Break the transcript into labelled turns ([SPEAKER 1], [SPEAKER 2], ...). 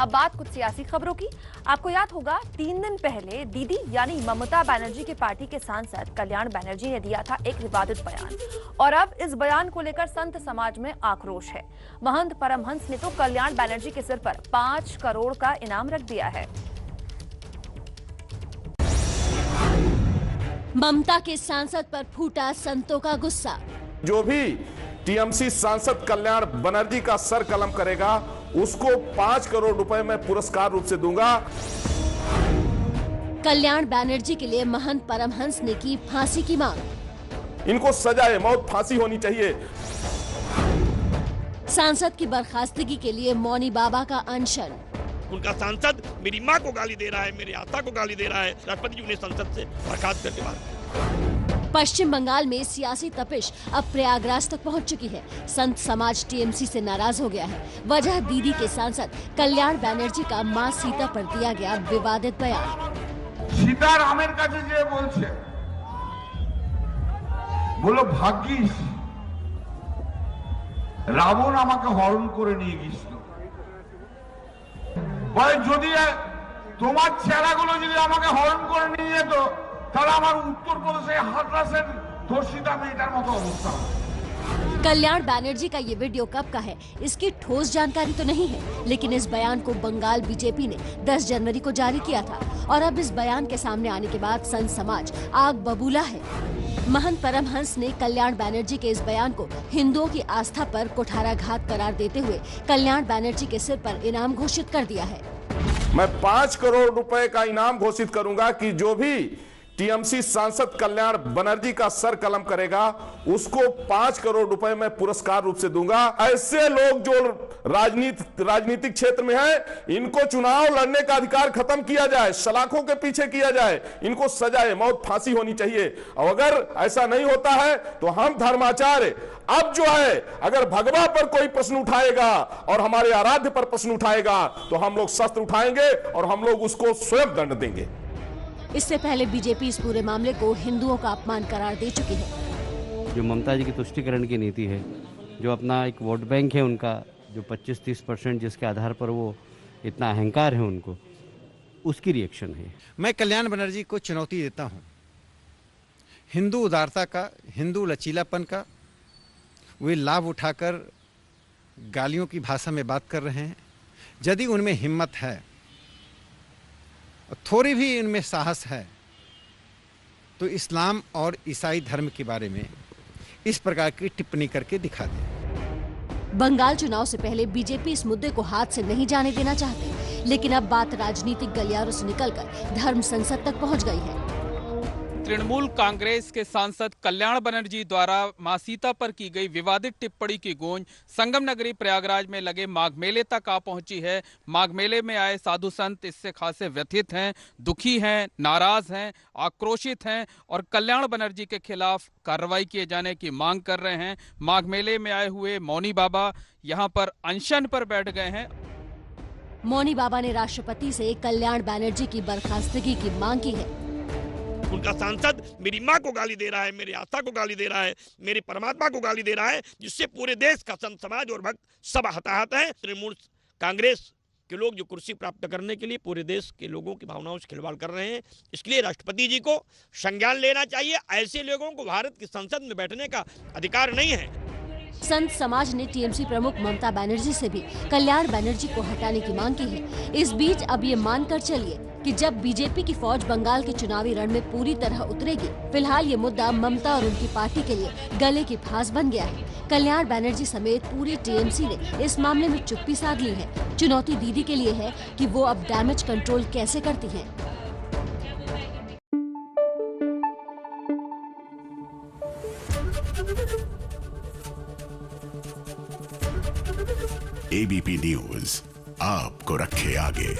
[SPEAKER 1] अब बात कुछ सियासी खबरों की। आपको याद होगा 3 दिन पहले दीदी यानी ममता बनर्जी की पार्टी के सांसद कल्याण बनर्जी ने दिया था एक विवादित बयान, और अब इस बयान को लेकर संत समाज में आक्रोश है। महंत परमहंस ने तो कल्याण बनर्जी के सिर पर 5 करोड़ का इनाम रख दिया है।
[SPEAKER 2] ममता के सांसद पर फूटा संतों का गुस्सा।
[SPEAKER 3] जो भी टीएमसी सांसद कल्याण बनर्जी का सर कलम करेगा उसको 5 करोड़ रुपए मैं पुरस्कार रूप से दूंगा।
[SPEAKER 2] कल्याण बनर्जी के लिए महंत परमहंस ने की फांसी की मांग।
[SPEAKER 3] इनको सजाए मौत फांसी होनी चाहिए।
[SPEAKER 2] सांसद की बर्खास्तगी के लिए मौनी बाबा का अनशन।
[SPEAKER 4] उनका सांसद मेरी मां को गाली दे रहा है, मेरी आस्था को गाली दे रहा है। राष्ट्रपति जी उन्हें संसद से बर्खास्त करके बाहर।
[SPEAKER 2] पश्चिम बंगाल में सियासी तपिश अब प्रयागराज तक पहुंच चुकी है। संत समाज टीएमसी से नाराज हो गया है। वजह दीदी के सांसद कल्याण बनर्जी का मां सीता पर दिया गया विवादित बयान।
[SPEAKER 5] सीतारामेर काছে যে বলছে বলো ভাগ্যিস রাবণ আমাকে হরণ করে নিয়ে গিয়েছিল। বলে যদি তোমার ছেলেগুলো যদি আমাকে হরণ করে নিয়ে যেত তাহলে আমার উত্তরপ্রদেশে হাতরাসের ধর্ষিতা মেয়েটার মতো অবস্থা।
[SPEAKER 2] कल्याण बनर्जी का ये वीडियो कब का है, इसकी ठोस जानकारी तो नहीं है, लेकिन इस बयान को बंगाल बीजेपी ने 10 जनवरी को जारी किया था और अब इस बयान के सामने आने के बाद संत समाज आग बबूला है। महंत परमहंस ने कल्याण बनर्जी के इस बयान को हिंदुओं की आस्था पर कुठाराघात करार देते हुए कल्याण बनर्जी के सिर पर इनाम घोषित कर दिया है।
[SPEAKER 3] मैं 5 करोड़ रुपए का इनाम घोषित करूंगा कि जो भी टीएमसी सांसद कल्याण बनर्जी का सर कलम करेगा उसको 5 करोड़ रुपए मैं पुरस्कार रूप से दूंगा। ऐसे लोग जो राजनीतिक क्षेत्र में हैं, इनको चुनाव लड़ने का अधिकार खत्म किया जाए, सलाखों के पीछे किया जाए, इनको सजाए मौत फांसी होनी चाहिए। और अगर ऐसा नहीं होता है तो हम धर्माचार्य अब जो है अगर भगवा पर कोई प्रश्न उठाएगा और हमारे आराध्य पर प्रश्न उठाएगा तो हम लोग शस्त्र उठाएंगे और हम लोग उसको स्वयं दंड देंगे।
[SPEAKER 2] इससे पहले बीजेपी इस पूरे मामले को हिंदुओं का अपमान करार दे चुकी है।
[SPEAKER 6] जो ममता जी की तुष्टिकरण की नीति है, जो अपना एक वोट बैंक है उनका, जो 25-30% जिसके आधार पर वो इतना अहंकार है उनको, उसकी रिएक्शन है।
[SPEAKER 7] मैं कल्याण बनर्जी को चुनौती देता हूँ। हिंदू उदारता का, हिंदू लचीलापन का वे लाभ उठाकर गालियों की भाषा में बात कर रहे हैं। यदि उनमें हिम्मत है, थोड़ी भी इनमें साहस है, तो इस्लाम और ईसाई धर्म के बारे में इस प्रकार की टिप्पणी करके दिखा दें।
[SPEAKER 2] बंगाल चुनाव से पहले बीजेपी इस मुद्दे को हाथ से नहीं जाने देना चाहते, लेकिन अब बात राजनीतिक गलियारों से निकलकर धर्म संसद तक पहुंच गई है।
[SPEAKER 8] तृणमूल कांग्रेस के सांसद कल्याण बनर्जी द्वारा मां सीता पर की गई विवादित टिप्पणी की गूंज संगम नगरी प्रयागराज में लगे माघ मेले तक आ पहुंची है। माघ मेले में आए साधु संत इससे खासे व्यथित हैं, दुखी हैं, नाराज हैं, आक्रोशित हैं और कल्याण बनर्जी के खिलाफ कार्रवाई किए जाने की मांग कर रहे हैं। माघ मेले में आए हुए मौनी बाबा यहां पर अनशन पर बैठ गए हैं।
[SPEAKER 2] मौनी बाबा ने राष्ट्रपति से कल्याण बनर्जी की बर्खास्तगी की मांग की है।
[SPEAKER 4] उनका सांसद मेरी मां को गाली दे रहा है, मेरी आस्था को गाली दे रहा है, मेरे परमात्मा को गाली दे रहा है, जिससे पूरे देश का संत समाज और भक्त सब हताहत है। तृणमूल कांग्रेस के लोग जो कुर्सी प्राप्त करने के लिए पूरे देश के लोगों की भावनाओं से खिलवाड़ कर रहे हैं, इसलिए राष्ट्रपति जी को संज्ञान लेना चाहिए। ऐसे लोगों को भारत की संसद में बैठने का अधिकार नहीं है।
[SPEAKER 2] संत समाज ने टीएमसी प्रमुख ममता बनर्जी से भी कल्याण बनर्जी को हटाने की मांग की है। इस बीच अब ये मानकर चलिए कि जब बीजेपी की फौज बंगाल के चुनावी रण में पूरी तरह उतरेगी, फिलहाल ये मुद्दा ममता और उनकी पार्टी के लिए गले की फांस बन गया है। कल्याण बनर्जी समेत पूरी टीएमसी ने इस मामले में चुप्पी साध ली है। चुनौती दीदी के लिए है कि वो अब डैमेज कंट्रोल कैसे करती है।
[SPEAKER 9] एबीपी न्यूज आपको रखे आगे।